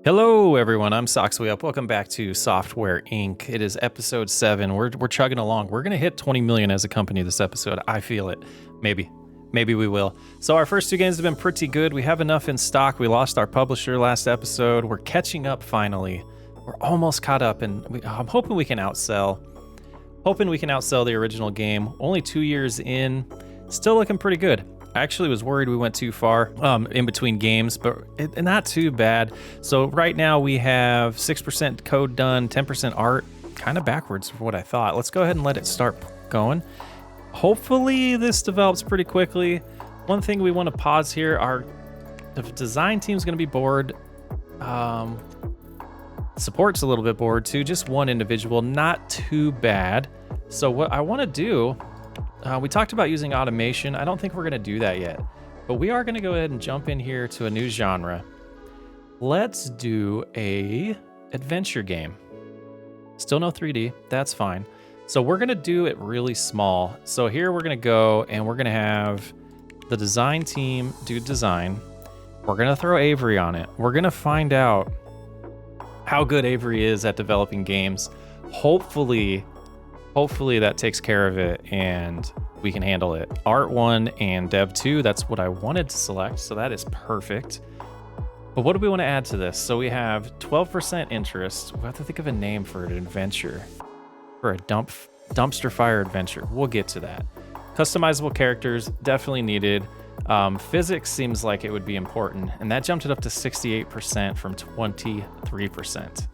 Hello, everyone. I'm Soxway Up. Welcome back to Software Inc. It is episode 7. We're chugging along. We're gonna hit 20 million as a company this episode. I feel it. Maybe we will. So our first two games have been pretty good. We have enough in stock. We lost our publisher last episode. We're catching up finally. We're almost caught up, and I'm hoping we can outsell. The original game. Only 2 years in. Still looking pretty good. I actually was worried we went too far in between games, but not too bad. So right now we have 6% code done, 10% art, kind of backwards from what I thought. Let's go ahead and let it start going. Hopefully this develops pretty quickly. One thing we want to pause here, our design team's going to be bored. Support's a little bit bored too, just one individual, not too bad. So what I want to do, we talked about using automation. I don't think we're going to do that yet, but we are going to go ahead and jump in here to a new genre. Let's do a adventure game. Still no 3D, that's fine. So we're going to do it really small. So here we're going to go and we're going to have the design team do design. We're going to throw Avery on it. We're going to find out how good Avery is at developing games. Hopefully that takes care of it and we can handle it. Art 1 and Dev 2, that's what I wanted to select, so that is perfect. But what do we want to add to this? So we have 12% interest. We have to think of a name for an adventure. For a dumpster fire adventure. We'll get to that. Customizable characters, definitely needed. Physics seems like it would be important, and that jumped it up to 68% from 23%.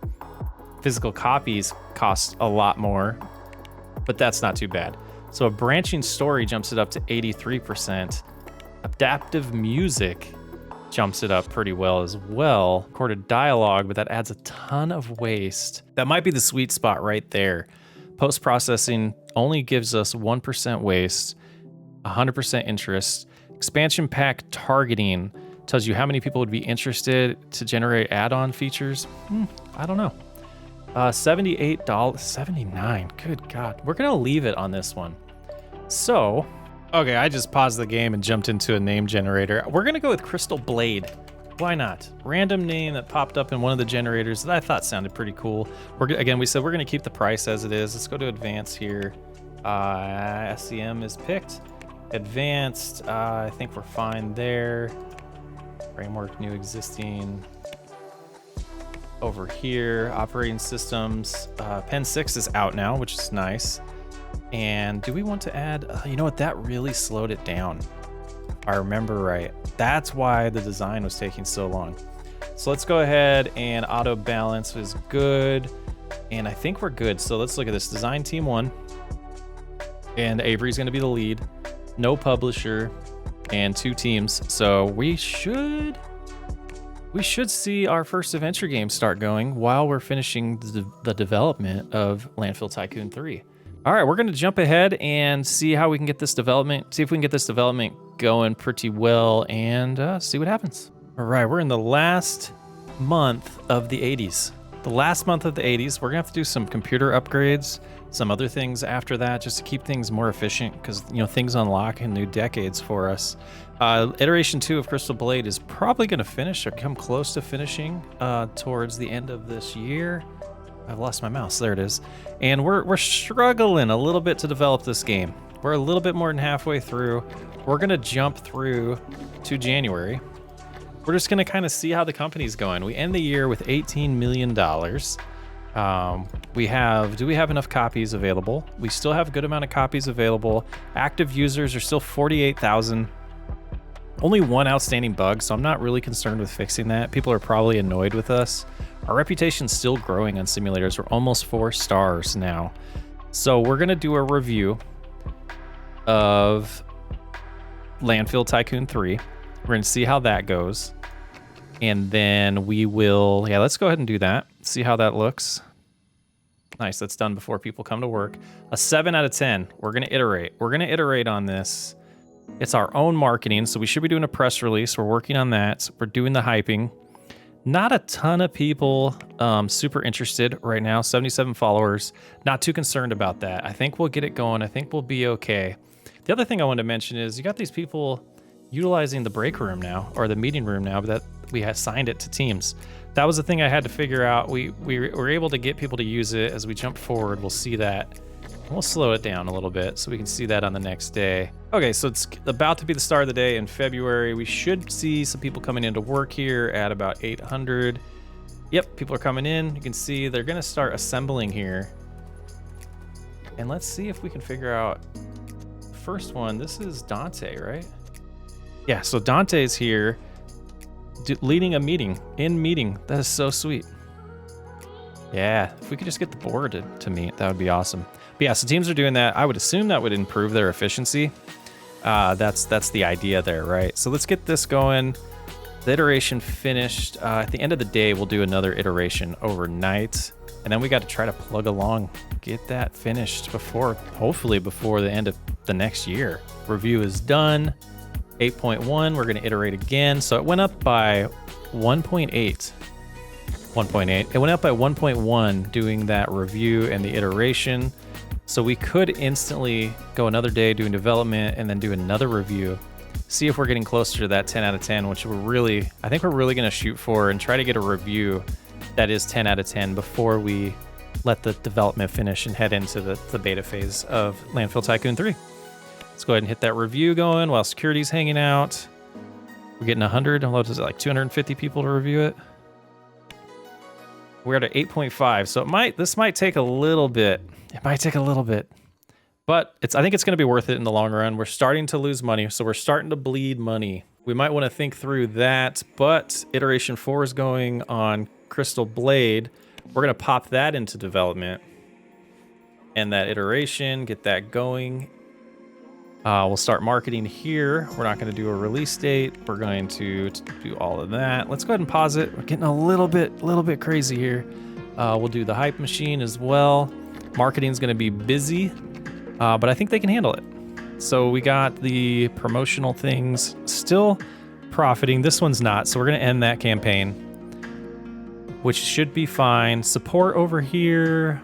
Physical copies cost a lot more, but that's not too bad. So a branching story jumps it up to 83%. Adaptive music jumps it up pretty well as well. Recorded dialogue, but that adds a ton of waste. That might be the sweet spot right there. Post-processing only gives us 1% waste, 100% interest. Expansion pack targeting tells you how many people would be interested to generate add-on features. I don't know. $78, 79. Good God. We're going to leave it on this one. So, okay, I just paused the game and jumped into a name generator. We're going to go with Crystal Blade. Why not? Random name that popped up in one of the generators that I thought sounded pretty cool. Again, we said we're going to keep the price as it is. Let's go to advanced here. SCM is picked. Advanced, I think we're fine there. Framework, new existing. Over here, operating systems. Pen 6 is out now, which is nice. And do we want to add, you know what, that really slowed it down. If I remember right. That's why the design was taking so long. So let's go ahead and auto balance is good. And I think we're good. So let's look at this. Design team 1. And Avery's going to be the lead. No publisher and 2 teams. So we should see our first adventure game start going while we're finishing the development of Landfill Tycoon 3. All right, we're going to jump ahead and see how we can get this development, see if we can get this development going pretty well and see what happens. All right, we're in the last month of the 80s. The last month of the 80s, we're going to have to do some computer upgrades, some other things after that, just to keep things more efficient because, you know, things unlock in new decades for us. Iteration 2 of Crystal Blade is probably going to finish or come close to finishing towards the end of this year. I've lost my mouse. There it is. And we're struggling a little bit to develop this game. We're a little bit more than halfway through. We're going to jump through to January. We're just going to kind of see how the company's going. We end the year with $18 million. Do we have enough copies available? We still have a good amount of copies available. Active users are still 48,000. Only one outstanding bug, so I'm not really concerned with fixing that. People are probably annoyed with us. Our reputation's still growing on simulators. We're almost 4 stars now. So we're gonna do a review of Landfill Tycoon 3. We're gonna see how that goes. And then we will, let's go ahead and do that. See how that looks. Nice, that's done before people come to work. A 7 out of 10. We're gonna iterate. We're gonna iterate on this. It's our own marketing, so we should be doing a press release. We're working on that. We're doing the hyping. Not a ton of people super interested right now, 77 followers. Not too concerned about that. I think we'll get it going. I think we'll be okay. The other thing I wanted to mention is you got these people utilizing the break room now, or the meeting room now, that we assigned it to teams. That was the thing I had to figure out. We were able to get people to use it. As we jump forward, we'll see that. We'll slow it down a little bit so we can see that on the next day. Okay, so it's about to be the start of the day in February. We should see some people coming into work here at about 800. Yep, people are coming in. You can see they're gonna start assembling here. And let's see if we can figure out the first one. This is Dante, right? Yeah, so Dante's here leading a meeting, meeting. That is so sweet. Yeah, if we could just get the board to meet, that would be awesome. But yeah, so teams are doing that. I would assume that would improve their efficiency. That's the idea there, right? So let's get this going. The iteration finished. At the end of the day, we'll do another iteration overnight. And then we got to try to plug along, get that finished hopefully before the end of the next year. Review is done. 8.1, we're going to iterate again. So it went up by 1.8. It went up by 1.1 doing that review and the iteration. So we could instantly go another day doing development and then do another review. See if we're getting closer to that 10 out of 10, which I think we're really going to shoot for, and try to get a review that is 10 out of 10 before we let the development finish and head into the beta phase of Landfill Tycoon 3. Let's go ahead and hit that review going while security's hanging out. We're getting 100, what is it, like 250 people to review it? We're at 8.5, so this might take a little bit. It might take a little bit, but I think it's going to be worth it in the long run. We're starting to lose money, so we're starting to bleed money. We might want to think through that, but iteration 4 is going on Crystal Blade. We're going to pop that into development, and that iteration, get that going. We'll start marketing here. We're not going to do a release date. We're going to do all of that. Let's go ahead and pause it. We're getting a little bit crazy here. We'll do the hype machine as well. Marketing's going to be busy, but I think they can handle it. So we got the promotional things still profiting. This one's not, so we're going to end that campaign, which should be fine. Support over here,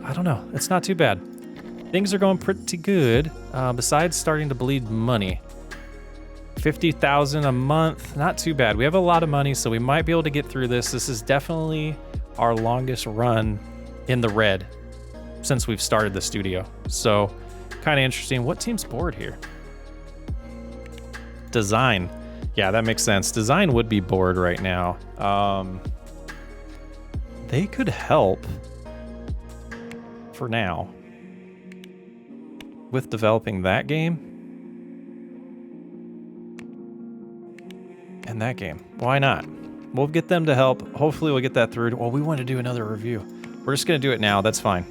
I don't know. It's not too bad. Things are going pretty good, besides starting to bleed money. 50,000 a month, not too bad. We have a lot of money, so we might be able to get through this. This is definitely our longest run in the red since we've started the studio. So kind of interesting. What team's bored here? Design. Yeah, that makes sense. Design would be bored right now. They could help for now with developing that game and that game. Why not? We'll get them to help. Hopefully we'll get that through. Well, we want to do another review. We're just going to do it now. That's fine.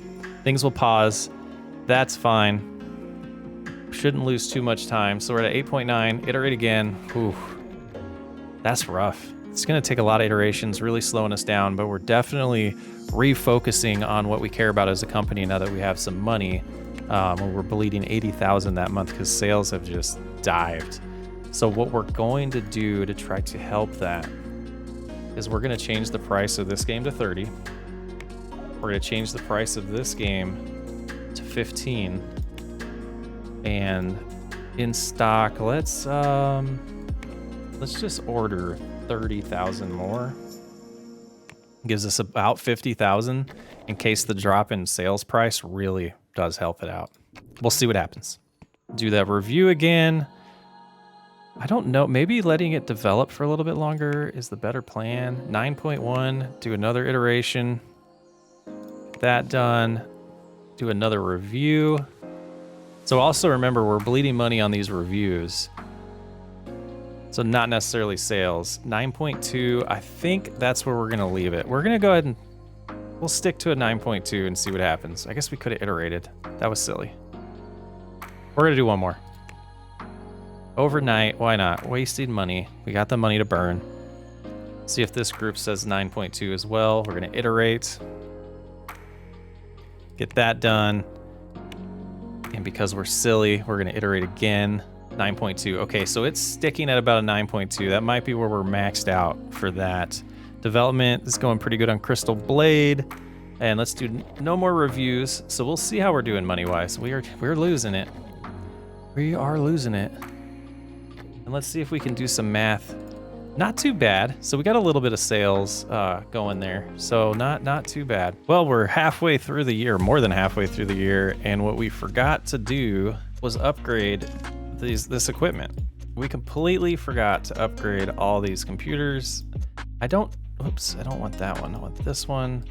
Things will pause. That's fine. Shouldn't lose too much time. So we're at 8.9. Iterate again. Ooh, that's rough. It's going to take a lot of iterations, really slowing us down, but we're definitely refocusing on what we care about as a company now that we have some money. We're bleeding 80,000 that month because sales have just dived. So what we're going to do to try to help that is we're going to change the price of this game to 30. We're going to change the price of this game to 15. And in stock, let's just order 30,000 more. Gives us about 50,000 in case the drop in sales price really does help it out. We'll see what happens. Do that review again. I don't know, maybe letting it develop for a little bit longer is the better plan. 9.1, do another iteration. Get that done. Do another review. So also remember, we're bleeding money on these reviews. So not necessarily sales. 9.2, I think that's where we're gonna leave it. We're gonna go ahead and we'll stick to a 9.2 and see what happens. I guess we could have iterated. That was silly. We're gonna do one more. Overnight, why not? Wasting money. We got the money to burn. See if this group says 9.2 as well. We're gonna iterate. Get that done. And because we're silly, we're gonna iterate again. 9.2. Okay, so it's sticking at about a 9.2. That might be where we're maxed out for that. Development is going pretty good on Crystal Blade. And let's do no more reviews. So we'll see how we're doing money-wise. We're losing it. We are losing it. And let's see if we can do some math. Not too bad. So we got a little bit of sales going there. So not too bad. Well, we're halfway through the year, more than halfway through the year. And what we forgot to do was upgrade this equipment. We completely forgot to upgrade all these computers. I don't want that one. I want this one.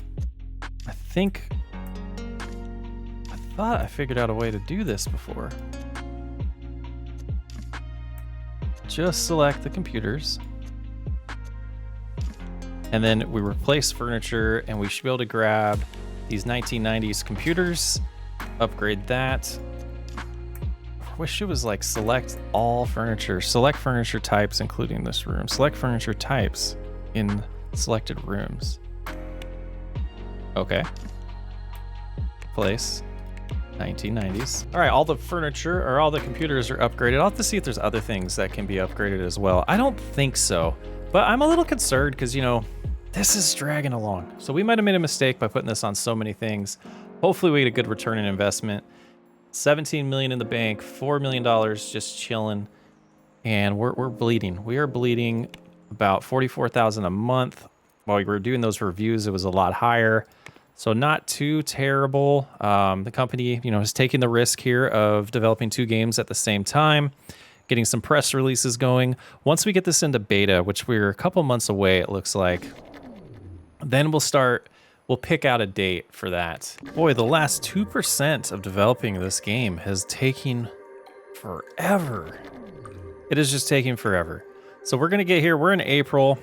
I thought I figured out a way to do this before. Just select the computers. And then we replace furniture, and we should be able to grab these 1990s computers, upgrade that. I wish it was like select all furniture, select furniture types, including this room, select furniture types in selected rooms. Okay. Place 1990s. All right, all the furniture or all the computers are upgraded. I'll have to see if there's other things that can be upgraded as well. I don't think so, but I'm a little concerned because, you know, this is dragging along. So we might have made a mistake by putting this on so many things. Hopefully we get a good return on investment. 17 million in the bank, $4 million just chilling. And we're bleeding. We are bleeding about 44,000 a month. While we were doing those reviews, it was a lot higher. So not too terrible. The company, you know, is taking the risk here of developing 2 games at the same time, getting some press releases going. Once we get this into beta, which we're a couple months away, it looks like, then we'll pick out a date for that. Boy, the last 2% of developing this game has taken forever. It is just taking forever. So we're gonna get here, we're in April.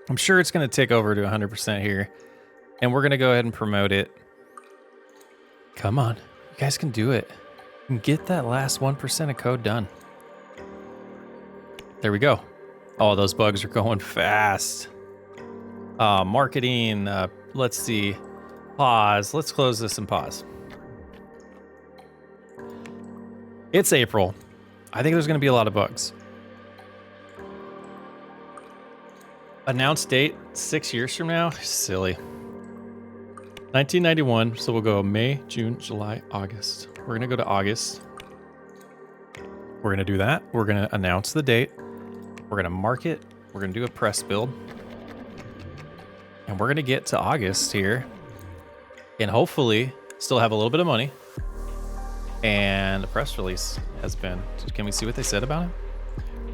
I'm sure it's gonna tick over to 100% here. And we're gonna go ahead and promote it. Come on, you guys can do it. You can get that last 1% of code done. There we go. Oh, those bugs are going fast. Marketing, let's see. Pause, let's close this and pause. It's April. I think there's gonna be a lot of bugs. Announced date 6 years from now? Silly. 1991, so we'll go May, June, July, August. We're gonna go to August. We're gonna do that. We're gonna announce the date. We're gonna mark it. We're gonna do a press build. And we're gonna get to August here and hopefully still have a little bit of money. And the press release has been, can we see what they said about it?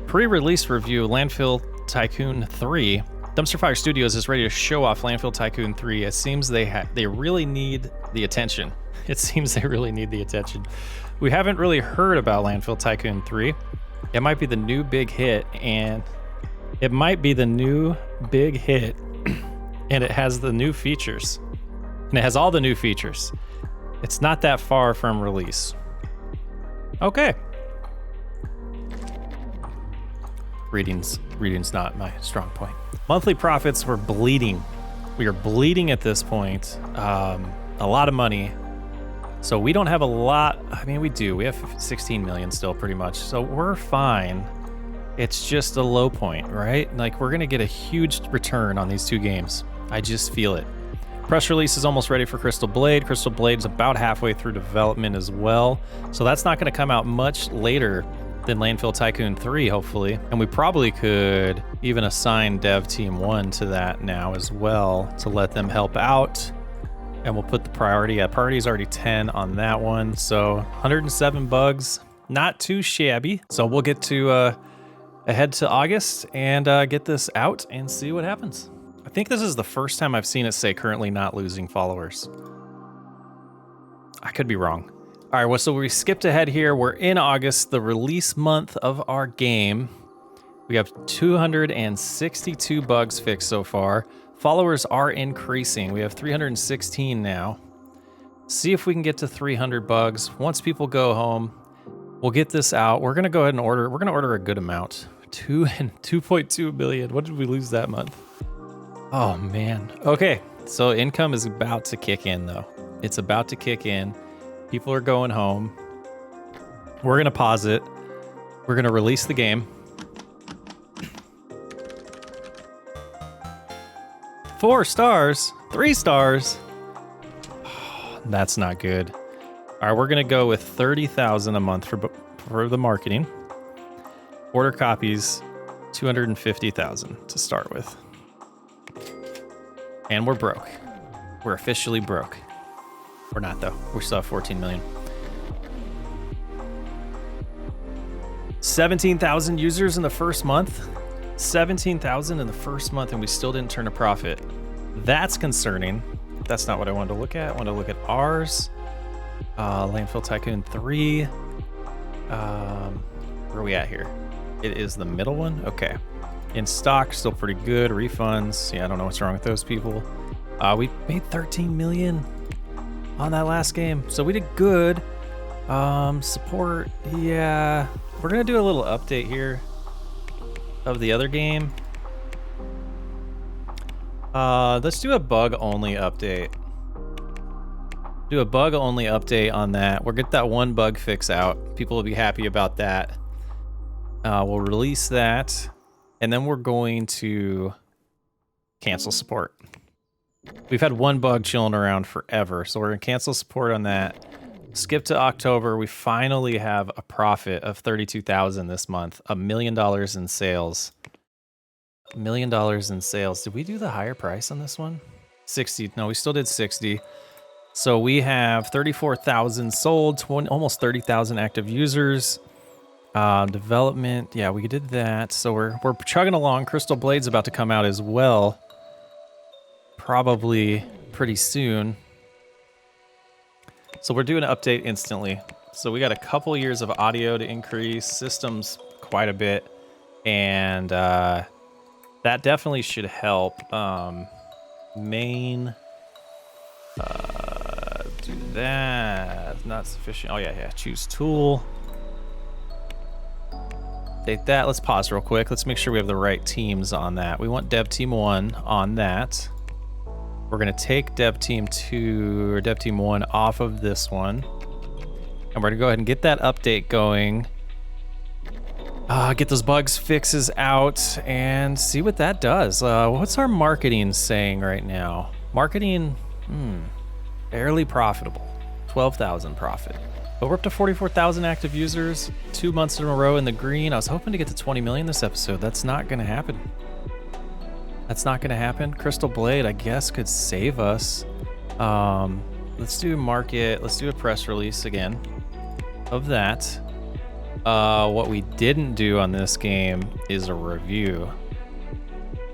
Pre-release review, Landfill Tycoon 3. Dumpster Fire Studios is ready to show off Landfill Tycoon 3. It seems they really need the attention. It seems they really need the attention. We haven't really heard about Landfill Tycoon 3. It might be the new big hit, and it and it has the new features. And it has all the new features. It's not that far from release. Okay. Reading's not my strong point. Monthly profits, we're bleeding. We are bleeding at this point. A lot of money. So we don't have a lot. I mean, we do. We have 16 million still pretty much. So we're fine. It's just a low point, right? Like, we're going to get a huge return on these 2 games. I just feel it. Press release is almost ready for Crystal Blade. Crystal Blade's about halfway through development as well. So that's not going to come out much later than Landfill Tycoon 3, hopefully. And we probably could even assign Dev Team 1 to that now as well to let them help out. And we'll put the priority at priority is already 10 on that one. So 107 bugs, not too shabby. So we'll get to ahead to August and get this out and see what happens. I think this is the first time I've seen it say currently not losing followers. I could be wrong. All right, well, so we skipped ahead here. We're in August, the release month of our game. We have 262 bugs fixed so far. Followers are increasing. We have 316 now. See if we can get to 300 bugs. Once people go home, we'll get this out. We're gonna go ahead and order. We're gonna order a good amount. 2.2 billion. What did we lose that month? Oh man. Okay, so income is about to kick in though. It's about to kick in. People are going home. We're gonna pause it. We're gonna release the game. 4 stars, 3 stars. Oh, that's not good. All right, we're gonna go with 30,000 a month for the marketing. Order copies, 250,000 to start with. And we're broke. We're officially broke. We're not though. We still have 14 million. 17,000 users in the first month. 17,000 in the first month, and we still didn't turn a profit. That's concerning. That's not what I wanted to look at. I wanted to look at ours. Landfill Tycoon 3. Where are we at here? It is the middle one. Okay. In stock, still pretty good. Refunds. Yeah, I don't know what's wrong with those people. We made 13 million on that last game, so we did good. Support. Yeah, we're gonna do a little update here of the other game. Let's do a bug only update. Do a bug only update on that. We'll get that one bug fix out. People will be happy about that. We'll release that, and then we're going to cancel support. We've had one bug chilling around forever, so we're gonna cancel support on that. Skip to October. We finally have a profit of 32,000 this month. $1 million in sales. $1 million in sales. Did we do the higher price on this one? 60. No, we still did 60. So we have 34,000 sold, almost 30,000 active users. Development, yeah, we did that. So we're chugging along. Crystal Blade's about to come out as well, probably pretty soon. So we're doing an update instantly. So we got a couple years of audio to increase, systems quite a bit, and that definitely should help. Main, do that. Not sufficient. Oh yeah, choose tool. Update that. Let's pause real quick. Let's make sure we have the right teams on that. We want Dev Team 1 on that. We're gonna take Dev Team 2 or Dev Team 1 off of this one. And we're gonna go ahead and get that update going. Get those bugs fixes out and see what that does. What's our marketing saying right now? Marketing, barely profitable. 12,000 profit. But we're up to 44,000 active users, 2 months in a row in the green. I was hoping to get to 20 million this episode. That's not gonna happen. That's not gonna happen. Crystal Blade, I guess, could save us. Let's do market. Let's do a press release again of that. What we didn't do on this game is a review.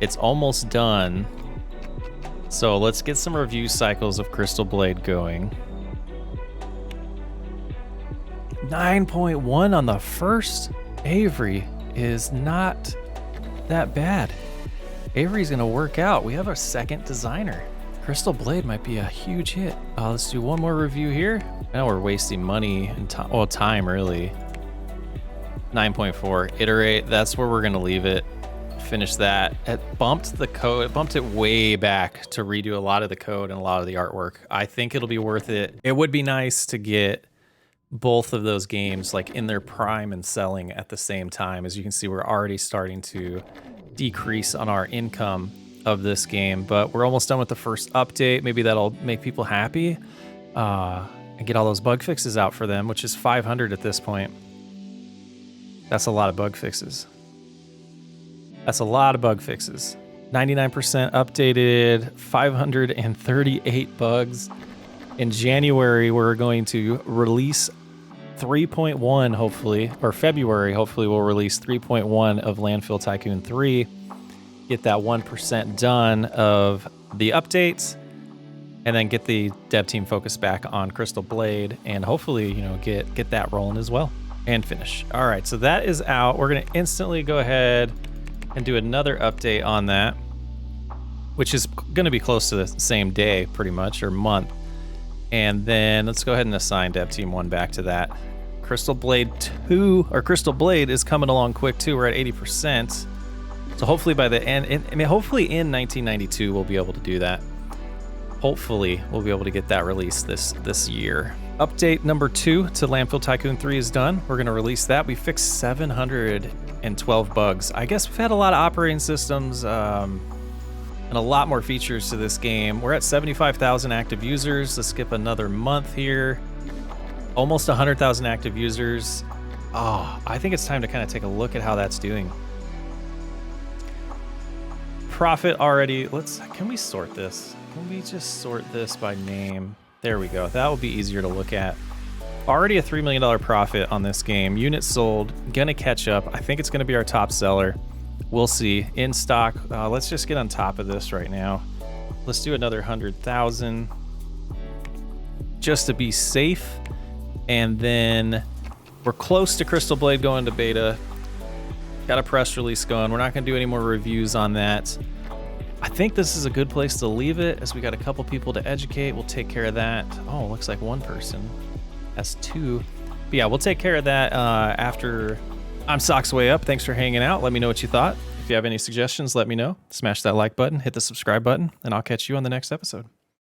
It's almost done. So let's get some review cycles of Crystal Blade going. 9.1 on the first. Avery is not that bad. Avery's gonna work out. We have our second designer. Crystal Blade might be a huge hit. Let's do one more review here. I know we're wasting money and time, well, time really. 9.4, iterate, that's where we're gonna leave it. Finish that. It bumped the code, it bumped it way back to redo a lot of the code and a lot of the artwork. I think it'll be worth it. It would be nice to get both of those games like in their prime and selling at the same time. As you can see, we're already starting to decrease on our income of this game, but we're almost done with the first update. Maybe that'll make people happy and get all those bug fixes out for them, which is 500 at this point. That's a lot of bug fixes. That's a lot of bug fixes. 99% updated, 538 bugs. In January, we're going to release 3.1, hopefully, or February, hopefully we'll release 3.1 of Landfill Tycoon 3. Get that 1% done of the updates, and then get the dev team focused back on Crystal Blade, and hopefully, you know, get that rolling as well, and finish. All right, so that is out. We're gonna instantly go ahead and do another update on that, which is gonna be close to the same day, pretty much, or month. And then let's go ahead and assign Dev Team 1 back to that. Crystal Blade 2, or Crystal Blade is coming along quick too. We're at 80%. So hopefully by the end, hopefully in 1992 we'll be able to do that. Hopefully we'll be able to get that released this year. Update number 2 to Landfill Tycoon 3 is done. We're gonna release that. We fixed 712 bugs. I guess we've had a lot of operating systems, and a lot more features to this game. We're at 75,000 active users. Let's skip another month here. Almost 100,000 active users. Oh, I think it's time to kind of take a look at how that's doing. Profit already. Can we sort this? Can we just sort this by name? There we go. That will be easier to look at. Already a $3 million profit on this game. Units sold, gonna catch up. I think it's gonna be our top seller. We'll see. In stock, let's just get on top of this right now. Let's do another 100,000 just to be safe. And then we're close to Crystal Blade going to beta. Got a press release going. We're not gonna do any more reviews on that. I think this is a good place to leave it as we got a couple people to educate. We'll take care of that. Oh, looks like one person. That's 2. But yeah, we'll take care of that after. I'm Socks Way Up. Thanks for hanging out. Let me know what you thought. If you have any suggestions, let me know. Smash that like button, hit the subscribe button, and I'll catch you on the next episode.